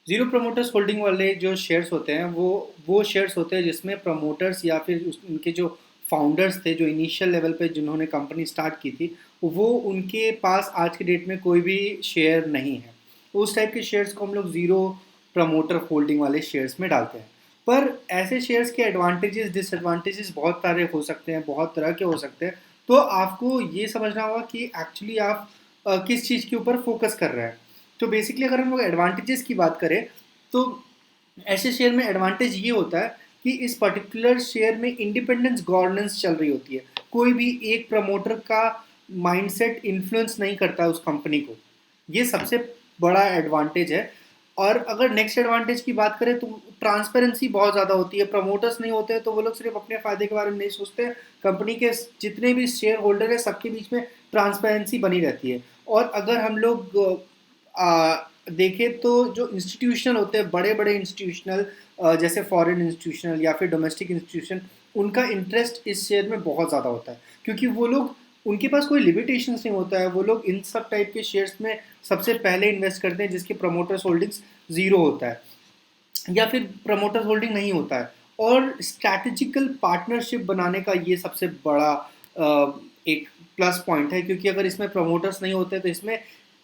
Zero promoters holding वाले जो shares होते हैं वो शेयर्स होते हैं जिसमें प्रमोटर्स या फिर उनके जो फाउंडर्स थे, जो इनिशियल लेवल पे जिन्होंने कंपनी स्टार्ट की थी, वो उनके पास आज के डेट में कोई भी शेयर नहीं है। उस टाइप के शेयर्स को हम लोग जीरो प्रमोटर होल्डिंग वाले शेयर्स में डालते हैं। पर ऐसे शेयर्स के एडवांटेजेस डिसएडवांटेजेस बहुत सारे हो सकते हैं, बहुत तरह के हो सकते हैं। तो आपको ये समझना होगा कि एक्चुअली आप किस चीज़ के ऊपर फोकस कर रहे हैं। तो बेसिकली अगर हम लोग एडवांटेजेस की बात करें, तो ऐसे शेयर में एडवांटेज ये होता है कि इस पर्टिकुलर शेयर में इंडिपेंडेंस गवर्नेंस चल रही होती है। कोई भी एक प्रमोटर का माइंडसेट इन्फ्लुएंस नहीं करता उस कंपनी को। ये सबसे बड़ा एडवांटेज है। और अगर नेक्स्ट एडवांटेज की बात करें तो ट्रांसपेरेंसी बहुत ज़्यादा होती है। प्रमोटर्स नहीं होते हैं तो वो लोग सिर्फ अपने फ़ायदे के बारे में नहीं सोचते, कंपनी के जितने भी शेयर होल्डर है सबके बीच में ट्रांसपेरेंसी बनी रहती है। और अगर हम लोग देखें तो जो इंस्टीट्यूशनल होते हैं, बड़े बड़े इंस्टीट्यूशनल, जैसे फॉरेन इंस्टीट्यूशनल या फिर डोमेस्टिक इंस्टीट्यूशन, उनका इंटरेस्ट इस शेयर में बहुत ज़्यादा होता है, क्योंकि वो लोग, उनके पास कोई लिमिटेशंस नहीं होता है। वो लोग इन सब टाइप के शेयर्स में सबसे पहले इन्वेस्ट करते हैं जिसके प्रमोटर्स होल्डिंग्स जीरो होता है या फिर प्रमोटर होल्डिंग नहीं होता है। और स्ट्रैटेजिकल पार्टनरशिप बनाने का ये सबसे बड़ा एक प्लस पॉइंट है, क्योंकि अगर इसमें प्रमोटर्स नहीं होते तो इसमें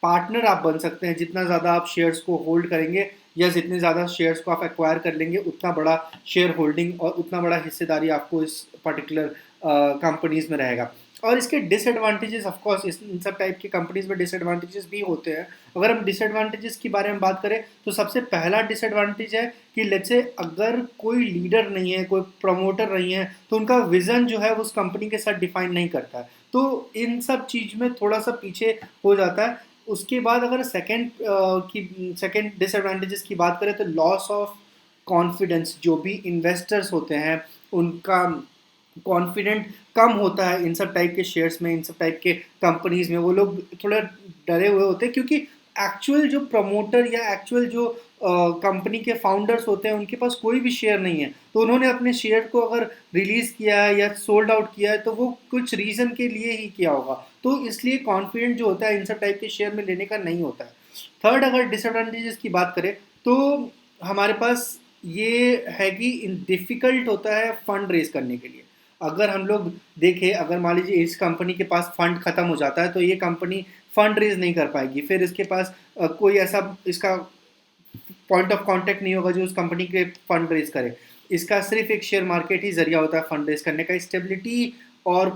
पार्टनर आप बन सकते हैं। जितना ज़्यादा आप शेयर्स को होल्ड करेंगे या जितने ज़्यादा शेयर्स को आप एक्वायर कर लेंगे, उतना बड़ा शेयर होल्डिंग और उतना बड़ा हिस्सेदारी आपको इस पर्टिकुलर कंपनीज में रहेगा। और इसके डिसएडवांटेजेस, ऑफ कोर्स इस इन सब टाइप की कंपनीज में डिसएडवांटेजेस भी होते हैं। अगर हम डिसएडवांटेजेस के बारे में बात करें तो सबसे पहला डिसएडवांटेज है कि लेट्स से अगर कोई लीडर नहीं है, कोई प्रमोटर नहीं है, तो उनका विजन जो है वो उस कंपनी के साथ डिफाइन नहीं करता है, तो इन सब चीज़ में थोड़ा सा पीछे हो जाता है। उसके बाद अगर सेकेंड डिसएडवांटेजेस की बात करें तो लॉस ऑफ कॉन्फिडेंस। जो भी इन्वेस्टर्स होते हैं उनका कॉन्फिडेंट कम होता है इन सब टाइप के शेयर्स में, इन सब टाइप के कंपनीज में। वो लोग थोड़ा डरे हुए होते हैं, क्योंकि एक्चुअल जो प्रमोटर या एक्चुअल जो कंपनी के फाउंडर्स होते हैं उनके पास कोई भी शेयर नहीं है। तो उन्होंने अपने शेयर को अगर रिलीज किया है या सोल्ड आउट किया है तो वो कुछ रीज़न के लिए ही किया होगा। तो इसलिए कॉन्फिडेंट जो होता है इन सब टाइप के शेयर में लेने का नहीं होता है। थर्ड, अगर डिसएडवांटेजेस की बात करें तो हमारे पास ये है कि डिफ़िकल्ट होता है फंड रेज करने के लिए। अगर हम लोग देखें, अगर मान लीजिए इस कंपनी के पास फंड खत्म हो जाता है तो ये कंपनी फंड रेज नहीं कर पाएगी। फिर इसके पास कोई ऐसा इसका पॉइंट ऑफ कांटेक्ट नहीं होगा जो उस कंपनी के फंड रेज करे। इसका सिर्फ एक शेयर मार्केट ही जरिया होता है फंड रेज करने का। स्टेबिलिटी और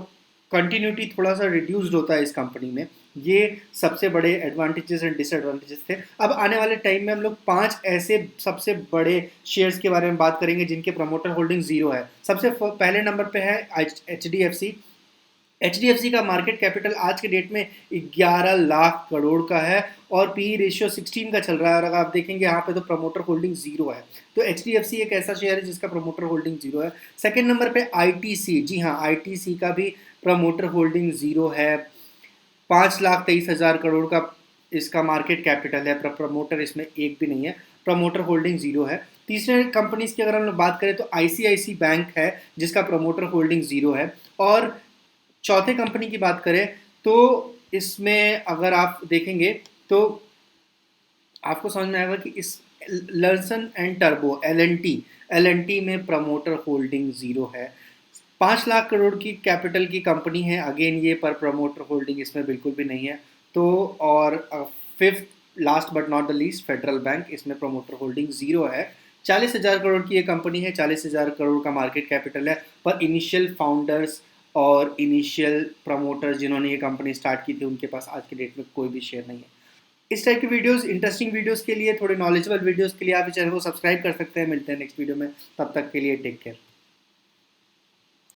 कंटिन्यूटी थोड़ा सा रिड्यूस्ड होता है इस कंपनी में। ये सबसे बड़े एडवांटेजेस एंड डिसएडवांटेजेस थे। अब आने वाले टाइम में हम लोग 5 ऐसे सबसे बड़े शेयर्स के बारे में बात करेंगे जिनके प्रमोटर होल्डिंग जीरो है। सबसे पहले नंबर पे है HDFC। HDFC का मार्केट कैपिटल आज के डेट में 11 लाख करोड़ का है और पी रेशियो 16 का चल रहा है। और अगर आप देखेंगे यहाँ पे तो प्रमोटर होल्डिंग जीरो है। तो HDFC एक ऐसा शेयर है जिसका प्रमोटर होल्डिंग जीरो है। सेकेंड नंबर पे ITC, जी हाँ, ITC का भी प्रमोटर होल्डिंग जीरो है। 5,23,000 करोड़ का इसका मार्केट कैपिटल है, पर प्रमोटर इसमें एक भी नहीं है, प्रमोटर होल्डिंग जीरो है। तीसरे कंपनीज की अगर हम लोग बात करें तो ICICI बैंक है जिसका प्रमोटर होल्डिंग जीरो है। और चौथे कंपनी की बात करें तो इसमें अगर आप देखेंगे तो आपको समझ में आएगा कि इस लर्सन एंड टर्बो LNT में प्रमोटर होल्डिंग जीरो है। 5 लाख करोड़ की कैपिटल की कंपनी है अगेन ये, पर प्रमोटर होल्डिंग इसमें बिल्कुल भी नहीं है। तो और fifth last but not the least federal bank, इसमें प्रमोटर होल्डिंग जीरो है। 40,000 करोड़ की ये कंपनी है, 40,000 करोड़ का मार्केट कैपिटल है, पर इनिशियल फाउंडर्स और इनिशियल प्रमोटर्स जिन्होंने ये कंपनी स्टार्ट की थी उनके पास आज के डेट में कोई भी शेयर नहीं है। इस टाइप की वीडियोस, इंटरेस्टिंग वीडियोस के लिए, थोड़े नॉलेजेबल वीडियोस के लिए आप इस चैनल को सब्सक्राइब कर सकते हैं। मिलते हैं नेक्स्ट वीडियो में, तब तक के लिए टेक केयर।